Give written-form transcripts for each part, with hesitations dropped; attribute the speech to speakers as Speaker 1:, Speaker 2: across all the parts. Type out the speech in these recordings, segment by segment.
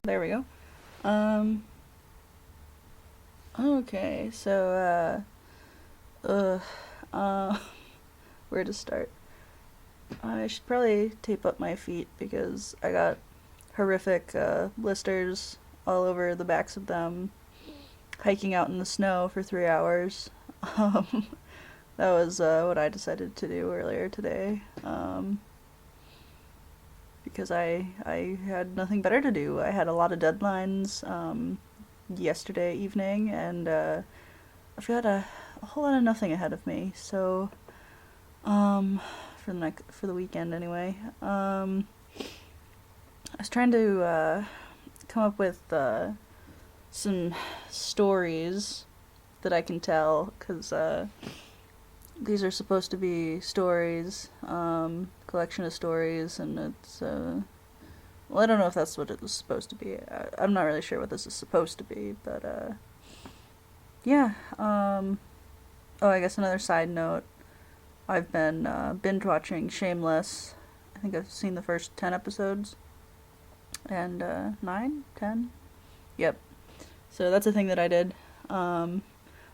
Speaker 1: There we go. Um, okay, so, uh, where to start? I should probably tape up my feet because I got horrific, blisters all over the backs of them, hiking out in the snow for 3 hours. Um, that was, what I decided to do earlier today. Because I had nothing better to do. I had a lot of deadlines yesterday evening, and I've got a whole lot of nothing ahead of me. So for the weekend anyway. I was trying to come up with some stories that I can tell, because these are supposed to be stories, collection of stories, and it's, well, I don't know if that's what it was supposed to be. I'm not really sure what this is supposed to be, but, yeah, oh, I guess another side note, I've been, binge watching Shameless. I think I've seen the first 10 episodes, and, 9? 10? Yep. So that's a thing that I did. I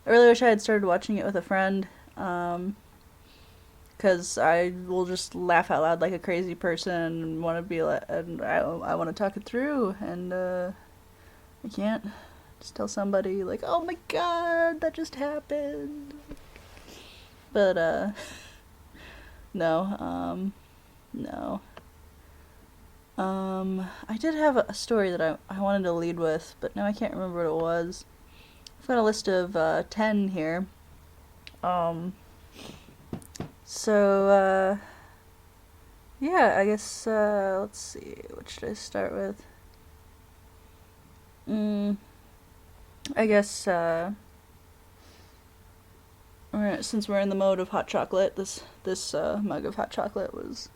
Speaker 1: really wish I had started watching it with a friend, because I will just laugh out loud like a crazy person and want to be like, and I want to talk it through, and I can't. Just tell somebody like, "Oh my god, that just happened." But no, no. I did have a story that I wanted to lead with, but now I can't remember what it was. I've got a list of 10 here. So, yeah, I guess, let's see, what should I start with? I guess, since we're in the mode of hot chocolate, this mug of hot chocolate was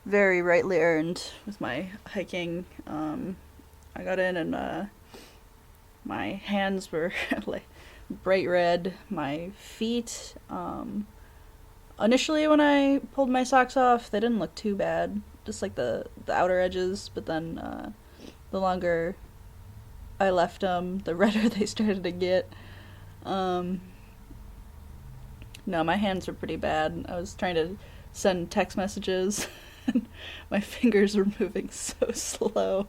Speaker 1: very rightly earned with my hiking. I got in and, my hands were, like, bright red. My feet, initially when I pulled my socks off, they didn't look too bad. Just like the outer edges, but then, the longer I left them, the redder they started to get. No, my hands were pretty bad. I was trying to send text messages, and my fingers were moving so slow.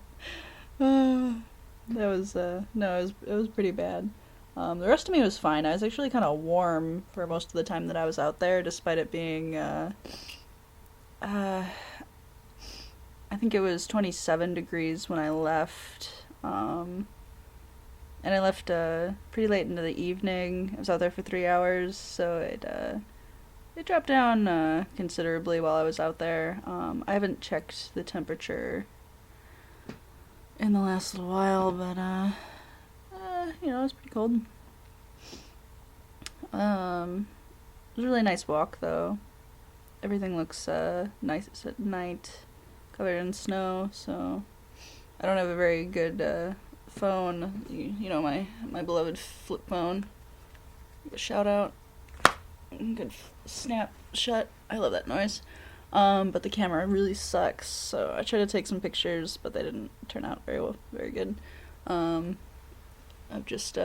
Speaker 1: That was, no, it was pretty bad. The rest of me was fine. I was actually kind of warm for most of the time that I was out there, despite it being, I think it was 27 degrees when I left. And I left pretty late into the evening. I was out there for 3 hours, so it dropped down considerably while I was out there. I haven't checked the temperature in the last little while, but it was pretty cold. It was a really nice walk, though. Everything looks nice at night, covered in snow. So I don't have a very good phone. My beloved flip phone. Give a shout out. Good snap shut. I love that noise. But the camera really sucks, so I tried to take some pictures, but they didn't turn out very good. Of just,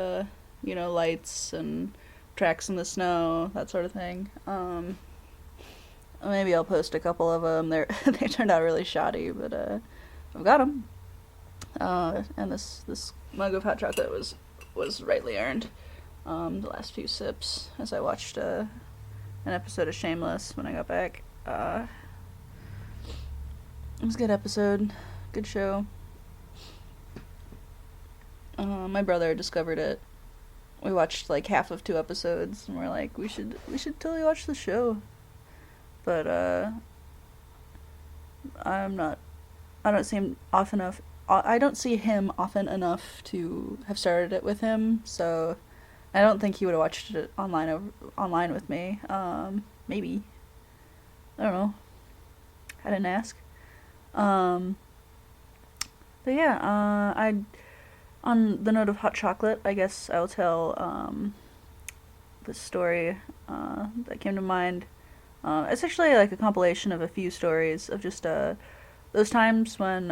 Speaker 1: lights and tracks in the snow, that sort of thing. Maybe I'll post a couple of them. They turned out really shoddy, but, I've got them. And this mug of hot chocolate was rightly earned. The last few sips as I watched, an episode of Shameless when I got back. It was a good episode, good show. My brother discovered it. We watched like half of 2 episodes, and we're like, we should totally watch the show. But I don't see him often enough. I don't see him often enough to have started it with him, so I don't think he would have watched it online with me. Maybe. I don't know. I didn't ask. But yeah, on the note of hot chocolate, I guess I'll tell the story that came to mind. It's actually like a compilation of a few stories of just those times when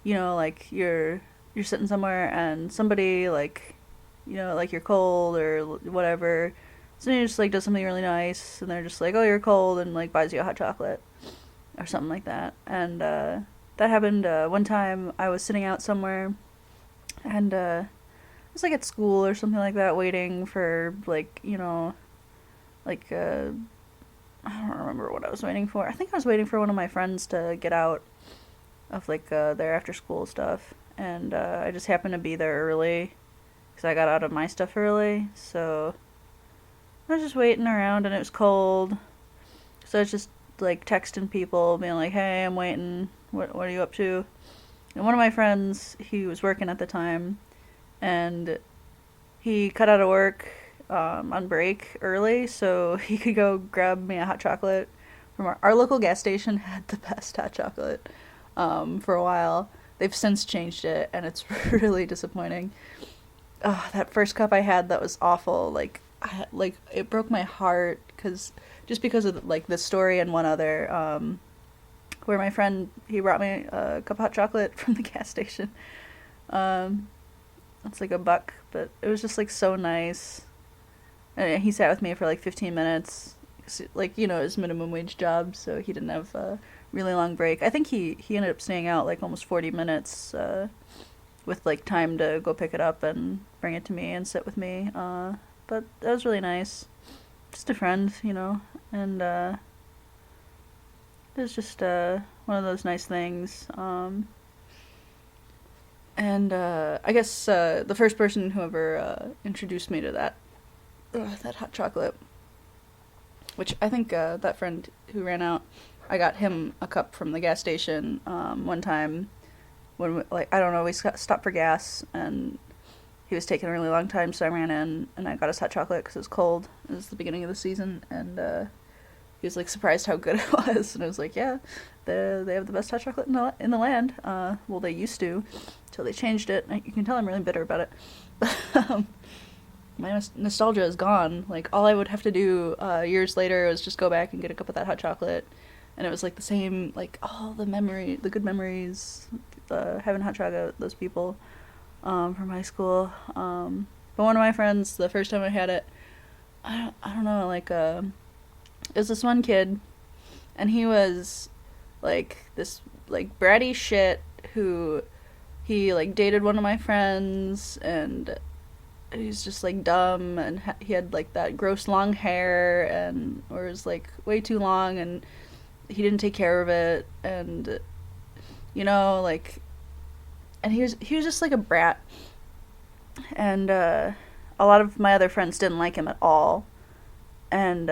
Speaker 1: like you're sitting somewhere and somebody like, like you're cold or whatever. So you just like does something really nice, and they're just like, "Oh, you're cold," and like buys you a hot chocolate or something like that. And that happened one time. I was sitting out somewhere, and it was like at school or something like that, waiting for like like I don't remember what I was waiting for. I think I was waiting for one of my friends to get out of like their after school stuff, and I just happened to be there early because I got out of my stuff early. So I was just waiting around, and it was cold. So I was just like texting people, being like, "Hey, I'm waiting. What are you up to?" And one of my friends, he was working at the time, and he cut out of work on break early so he could go grab me a hot chocolate from our local gas station. Had the best hot chocolate for a while. They've since changed it, and it's really disappointing. Oh, that first cup I had, that was awful. Like it broke my heart because of like the story and one other where my friend, he brought me a cup of hot chocolate from the gas station. It's like $1, but it was just like so nice. And he sat with me for like 15 minutes, like his minimum wage job, so he didn't have a really long break. I think he ended up staying out like almost 40 minutes with like time to go pick it up and bring it to me and sit with me. But that was really nice. Just a friend, and it was just one of those nice things. And I guess the first person who ever introduced me to that hot chocolate, which I think that friend who ran out, I got him a cup from the gas station one time when I don't know, we stopped for gas, and he was taking a really long time, so I ran in and I got his hot chocolate because it was cold. It was the beginning of the season, and he was like surprised how good it was, and I was like, yeah, they have the best hot chocolate in the land. Well, they used to, till they changed it. You can tell I'm really bitter about it. But my nostalgia is gone. Like, all I would have to do years later was just go back and get a cup of that hot chocolate, and it was like the same, like all the good memories, having hot chocolate with those people from high school. But one of my friends, the first time I had it, I don't know, like it was this one kid, and he was like this like bratty shit who he like dated one of my friends, and he's just like dumb, and he had like that gross long hair, and or it was like way too long, and he didn't take care of it, and like, and he was just like a brat, and a lot of my other friends didn't like him at all. And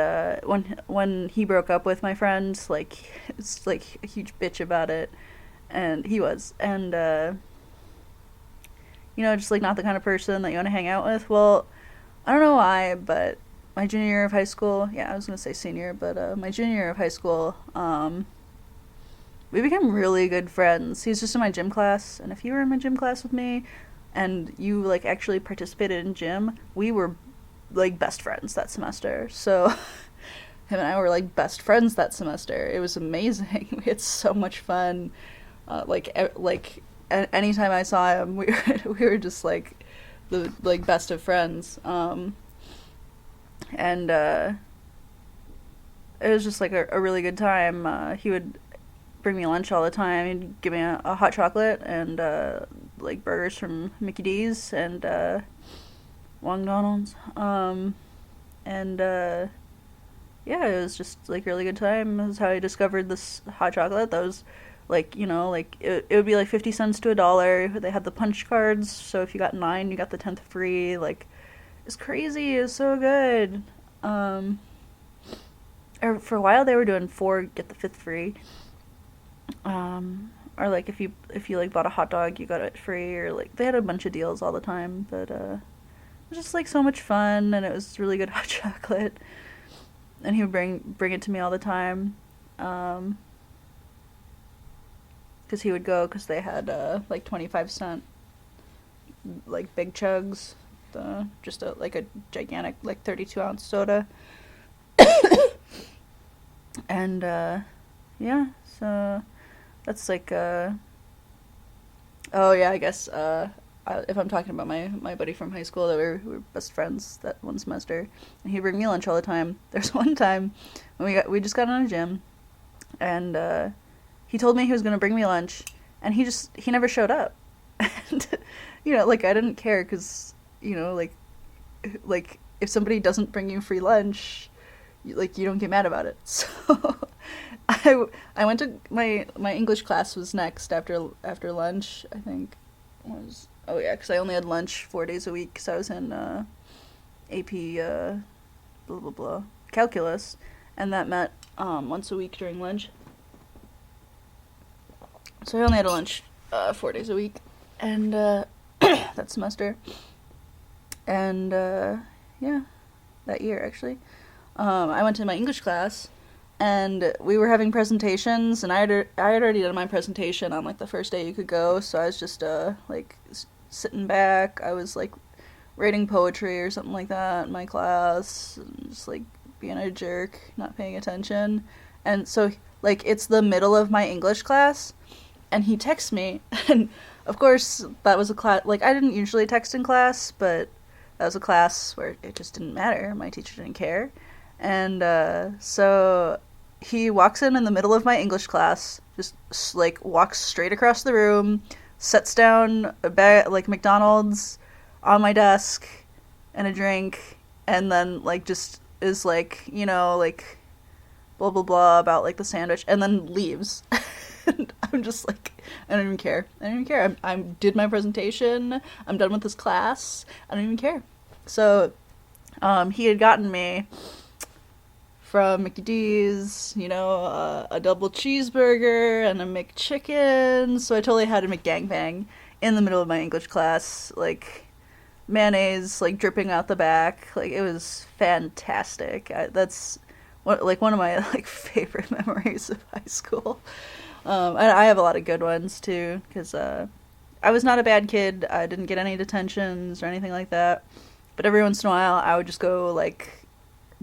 Speaker 1: when he broke up with my friend, like, it's like a huge bitch about it, and he was, and just like not the kind of person that you want to hang out with. Well, I don't know why, but my junior year of high school, yeah, I was gonna say senior, but my junior year of high school, we became really good friends. He was just in my gym class, and if you were in my gym class with me, and you like actually participated in gym, we were like best friends that semester. So him and I were like best friends that semester. It was amazing. We had so much fun. Anytime I saw him, we were just like the like best of friends. And it was just like a really good time. He would bring me lunch all the time. He'd give me a hot chocolate and like burgers from Mickey D's and Wong Donald's. Yeah, it was just like really good time. This is how I discovered this hot chocolate. That was like, like it would be like 50 cents to $1. They had the punch cards, so if you got 9, you got the 10th free. Like, it's crazy. It's so good. Or for a while they were doing 4 get the 5th free. Or like if you like bought a hot dog, you got it free, or like they had a bunch of deals all the time. But it was just like so much fun, and it was really good hot chocolate. And he would bring it to me all the time. Because he would go, because they had like 25-cent like big chugs, just a gigantic like 32-ounce soda. And yeah, so that's like Oh yeah, I guess if I'm talking about my buddy from high school that we were best friends that one semester, and he'd bring me lunch all the time. There's one time when we just got on a gym, and he told me he was gonna bring me lunch, and he never showed up, and like I didn't care because like if somebody doesn't bring you free lunch, you don't get mad about it. So I went to my English class was next after lunch. I think it was, oh yeah, because I only had lunch 4 days a week because I was in AP blah blah blah calculus, and that met once a week during lunch. So I only had a lunch 4 days a week, and that semester, and yeah, that year actually. I went to my English class, and we were having presentations, and I had already done my presentation on like the first day you could go, so I was just like sitting back. I was like writing poetry or something like that in my class, and just like being a jerk, not paying attention. And so like it's the middle of my English class, and he texts me, and of course that was a class, like I didn't usually text in class, but that was a class where it just didn't matter. My teacher didn't care. And so he walks in the middle of my English class, just like walks straight across the room, sets down a bag like McDonald's on my desk and a drink, and then like just is like like blah blah blah about like the sandwich, and then leaves. And I'm just like, I don't even care. I don't even care. I did my presentation. I'm done with this class. I don't even care. So he had gotten me from McD's, a double cheeseburger and a McChicken. So I totally had a McGangbang in the middle of my English class, like mayonnaise like dripping out the back. Like it was fantastic. That's one of my like favorite memories of high school. I have a lot of good ones too, because I was not a bad kid. I didn't get any detentions or anything like that. But every once in a while, I would just go like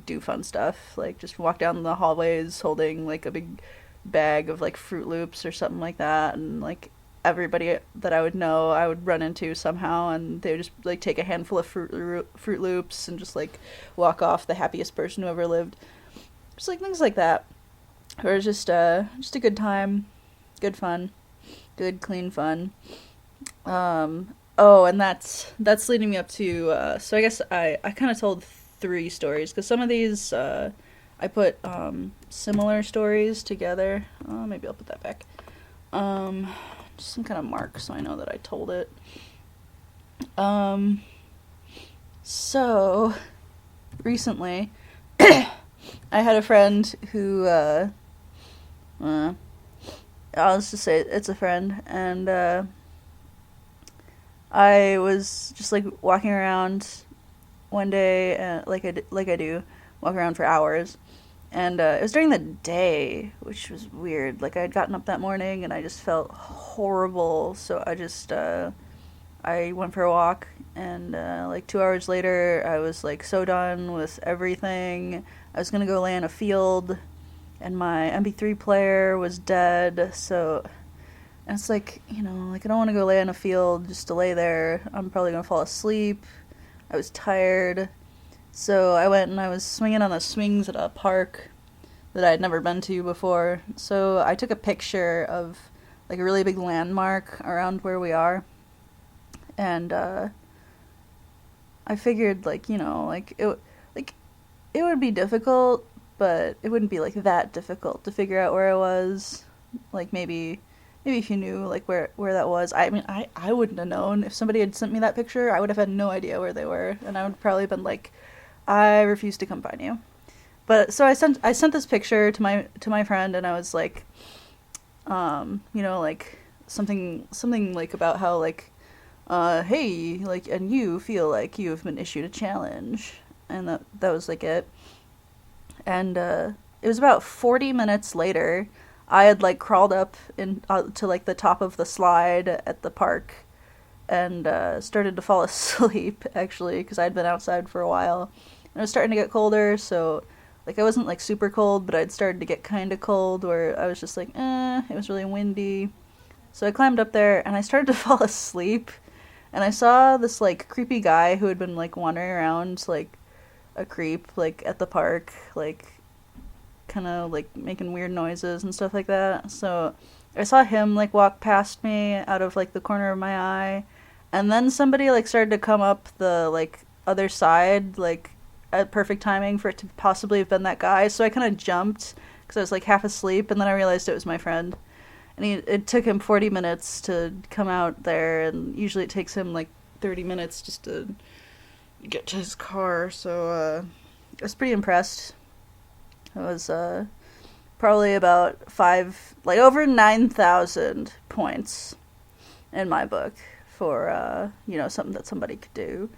Speaker 1: do fun stuff, like just walk down the hallways holding like a big bag of like Fruit Loops or something like that, and like everybody that I would know I would run into somehow, and they would just like take a handful of Fruit Loops and just like walk off the happiest person who ever lived. Just like things like that. Or just a good time, good fun, good clean fun. Oh, and that's leading me up to so I guess I kind of told 3 stories, because some of these I put similar stories together. Maybe I'll put that back. Just some kind of mark so I know that I told it. So recently I had a friend who I'll just say it's a friend, and I was just like walking around one day, like I do, walk around for hours, and it was during the day, which was weird. Like I had gotten up that morning and I just felt horrible, so I just I went for a walk, and like 2 hours later I was like so done with everything. I was gonna go lay in a field, and my MP3 player was dead, so and it's like, like I don't want to go lay in a field just to lay there. I'm probably gonna fall asleep. I was tired, so I went and I was swinging on the swings at a park that I had never been to before. So I took a picture of like a really big landmark around where we are, and I figured like it would be difficult, but it wouldn't be like that difficult to figure out where I was. Like maybe if you knew like where that was. I mean, I wouldn't have known. If somebody had sent me that picture, I would have had no idea where they were, and I would probably have been like, I refuse to come find you. But so I sent this picture to my friend, and I was like, like something like about how like hey, like, and you feel like you have been issued a challenge, and that was like it. And it was about 40 minutes later, I had like crawled up to like the top of the slide at the park, and started to fall asleep actually, because I'd been outside for a while, and it was starting to get colder. So like I wasn't like super cold, but I'd started to get kind of cold, where I was just like, it was really windy. So I climbed up there and I started to fall asleep. And I saw this like creepy guy who had been like wandering around like a creep like at the park, like kind of like making weird noises and stuff like that. So I saw him like walk past me out of like the corner of my eye, and then somebody like started to come up the like other side like at perfect timing for it to possibly have been that guy. So I kind of jumped because I was like half asleep, and then I realized it was my friend. And it took him 40 minutes to come out there, and usually it takes him like 30 minutes just to get to his car. So I was pretty impressed. It was probably about over 9,000 points in my book for something that somebody could do.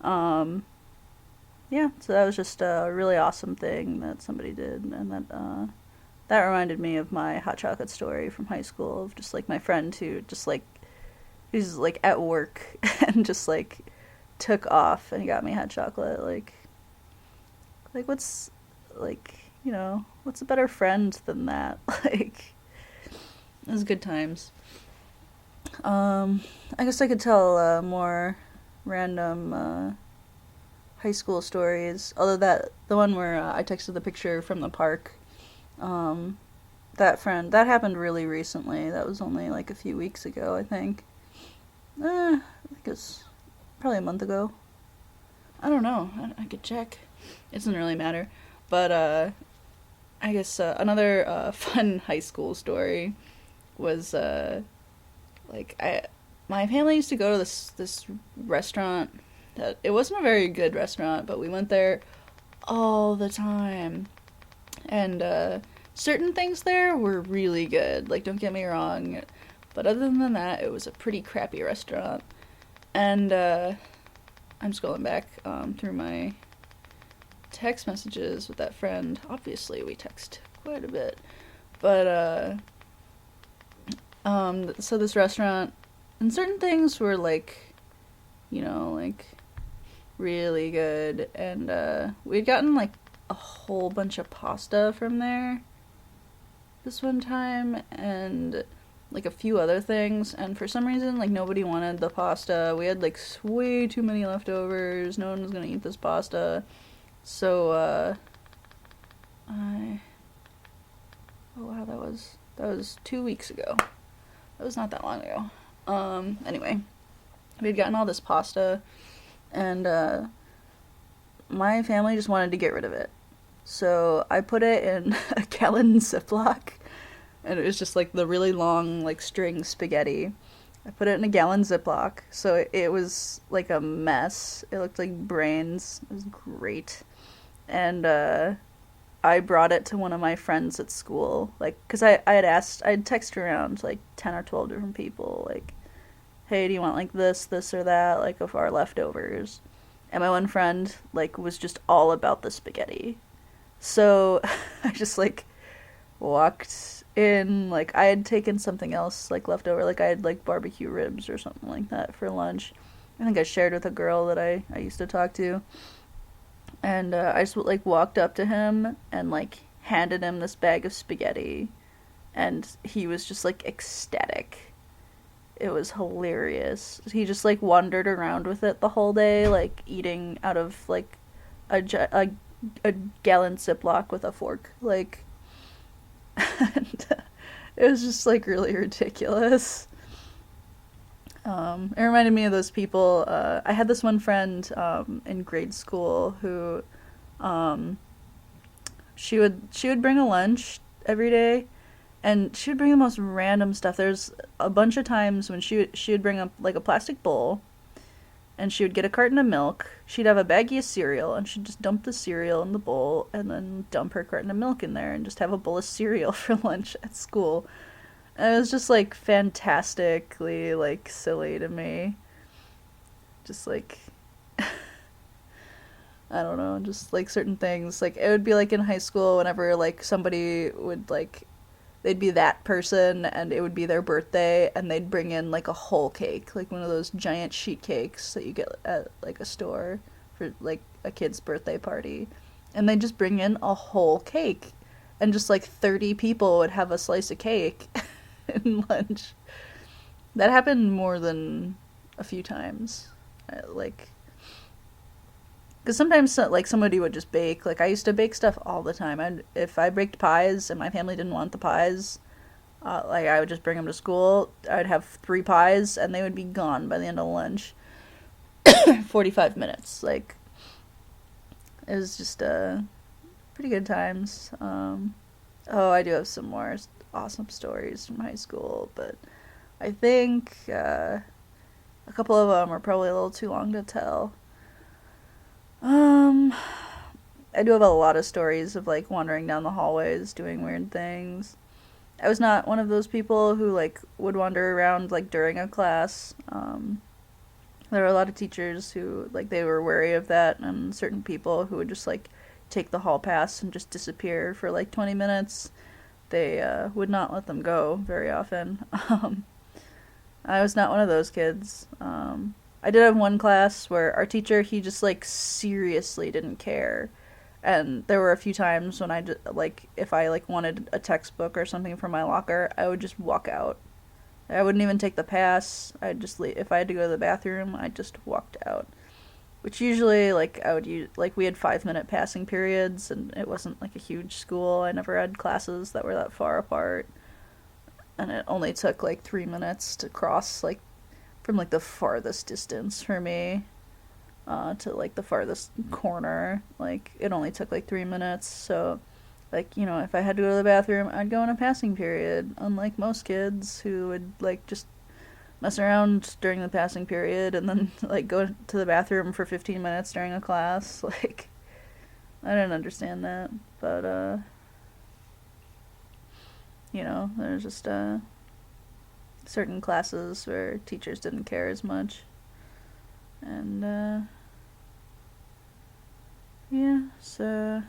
Speaker 1: Yeah, so that was just a really awesome thing that somebody did, and that reminded me of my hot chocolate story from high school, of just like my friend who just like who's like at work and just like took off and got me hot chocolate. Like what's like, what's a better friend than that? Like, it was good times. I guess I could tell more random high school stories. Although the one where I texted the picture from the park, that happened really recently. That was only like a few weeks ago, I think. I think it's probably a month ago. I don't know. I could check. It doesn't really matter. But I guess another fun high school story was my family used to go to this restaurant. It wasn't a very good restaurant, but we went there all the time. And certain things there were really good. Like, don't get me wrong. But other than that, it was a pretty crappy restaurant. And I'm scrolling back through my text messages with that friend. Obviously, we text quite a bit. But so this restaurant, and certain things were like really good, and we'd gotten like a whole bunch of pasta from there this one time, and like a few other things, and for some reason like nobody wanted the pasta. We had like way too many leftovers. No one was gonna eat this pasta. So oh wow, that was 2 weeks ago. That was not that long ago. Anyway, we'd gotten all this pasta, and my family just wanted to get rid of it. So I put it in a gallon Ziploc, and it was just like the really long like string spaghetti. I put it in a gallon Ziploc, so it was like a mess. It looked like brains. It was great. And I brought it to one of my friends at school, like, because I had texted around like 10 or 12 different people, like, hey, do you want like this or that, like, of our leftovers? And my one friend like was just all about the spaghetti. So I just like walked in, like I had taken something else like left over, like I had like barbecue ribs or something like that for lunch. I think I shared with a girl that I used to talk to. And I just like walked up to him and like handed him this bag of spaghetti, and he was just like ecstatic. It was hilarious. He just like wandered around with it the whole day, like eating out of like a gallon Ziploc with a fork, like. And it was just like really ridiculous. It reminded me of those people. I had this one friend in grade school who she would bring a lunch every day, and she would bring the most random stuff. There's a bunch of times when she would bring up like a plastic bowl, and she would get a carton of milk. She'd have a baggie of cereal, and she'd just dump the cereal in the bowl, and then dump her carton of milk in there, and just have a bowl of cereal for lunch at school. And it was just like fantastically like silly to me. Just like I don't know, just like certain things. Like it would be like in high school whenever like somebody would like, they'd be that person and it would be their birthday and they'd bring in like a whole cake, like one of those giant sheet cakes that you get at like a store for like a kid's birthday party. And they'd just bring in a whole cake, and just like 30 people would have a slice of cake in lunch. That happened more than a few times. Like, because sometimes, like, somebody would just bake. Like, I used to bake stuff all the time. If I baked pies and my family didn't want the pies, like, I would just bring them to school. I'd have 3 pies, and they would be gone by the end of lunch. 45 minutes. Like, it was just, pretty good times. Oh, I do have some more awesome stories from high school, but I think, a couple of them are probably a little too long to tell. I do have a lot of stories of, like, wandering down the hallways, doing weird things. I was not one of those people who, like, would wander around, like, during a class. There were a lot of teachers who, like, they were wary of that, and certain people who would just, like, take the hall pass and just disappear for, like, 20 minutes. They, would not let them go very often. I was not one of those kids. I did have one class where our teacher, he just, like, seriously didn't care. And there were a few times when like, if I, like, wanted a textbook or something from my locker, I would just walk out. I wouldn't even take the pass. I'd just leave. If I had to go to the bathroom, I just walked out. Which usually, like, I would use, like, we had 5-minute passing periods, and it wasn't, like, a huge school. I never had classes that were that far apart. And it only took, like, 3 minutes to cross, like, from, like, the farthest distance for me to, like, the farthest corner. Like, it only took, like, 3 minutes. So, like, you know, if I had to go to the bathroom, I'd go in a passing period. Unlike most kids who would, like, just mess around during the passing period and then, like, go to the bathroom for 15 minutes during a class. Like, I didn't understand that. But, you know, there's just, certain classes where teachers didn't care as much. And, yeah, so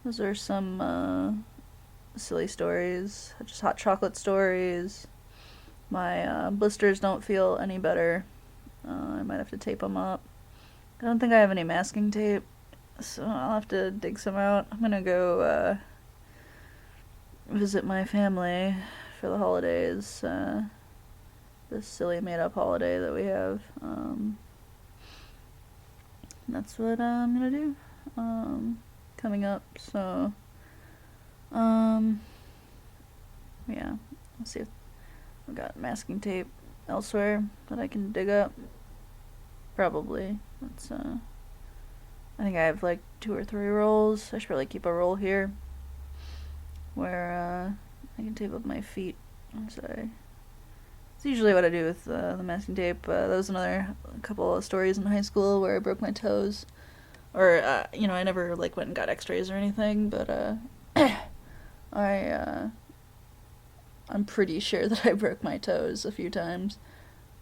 Speaker 1: those are some, silly stories. Just hot chocolate stories. My, blisters don't feel any better. I might have to tape them up. I don't think I have any masking tape, so I'll have to dig some out. I'm gonna go, visit my family for the holidays, this silly made-up holiday that we have. That's what I'm gonna do, coming up, so, yeah, let's see if I've got masking tape elsewhere that I can dig up. Probably. That's, I think I have, like, 2 or 3 rolls. I should probably keep a roll here where, I can tape up my feet. So it's usually what I do with the masking tape. That was another couple of stories in high school where I broke my toes. Or, you know, I never, like, went and got x-rays or anything, but, I'm pretty sure that I broke my toes a few times.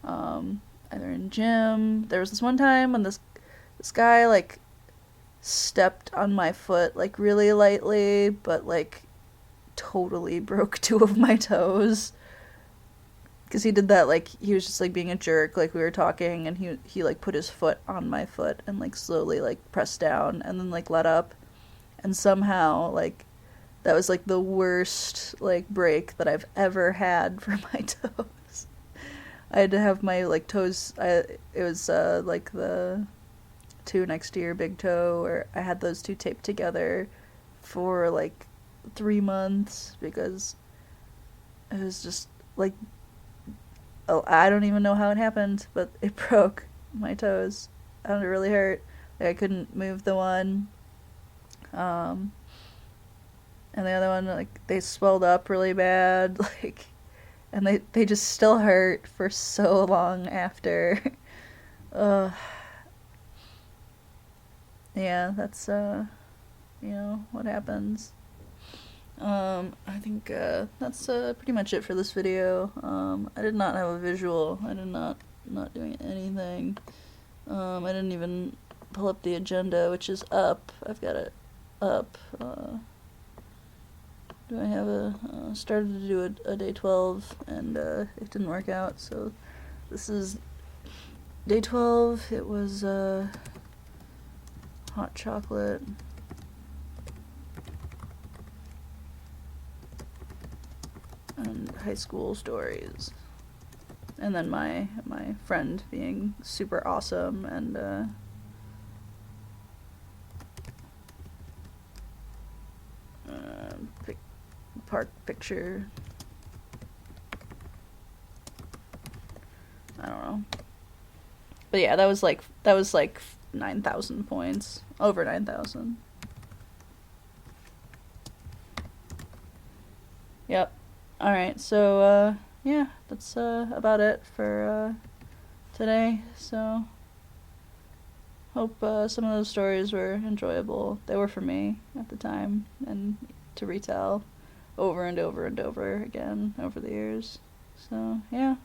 Speaker 1: Either in gym. There was this one time when this guy, like, stepped on my foot, like, really lightly, but, like, totally broke 2 of my toes. Because he did that, like, he was just, like, being a jerk, like, we were talking, and he like, put his foot on my foot and, like, slowly, like, pressed down, and then, like, let up. And somehow, like, that was, like, the worst, like, break that I've ever had for my toes. I had to have my, like, toes, it was, like, the 2 next to your big toe, where I had those 2 taped together for, like, 3 months, because it was just, like, oh, I don't even know how it happened, but it broke my toes. And it really hurt. Like, I couldn't move the one. And the other one, like, they swelled up really bad, like, and they just still hurt for so long after. Yeah, that's, you know, what happens. I think, that's, pretty much it for this video. I did not have a visual. I did not doing anything. I didn't even pull up the agenda, which is up. I've got it up. Do I have started to do a day 12, and, it didn't work out, so this is day 12. It was, hot chocolate. And high school stories. And then my friend being super awesome and park picture. I don't know. But yeah, that was like 9,000 points. Over 9,000. Yep. Alright, so yeah, that's about it for today. So hope some of those stories were enjoyable. They were for me at the time, and to retell over and over and over again over the years. So yeah.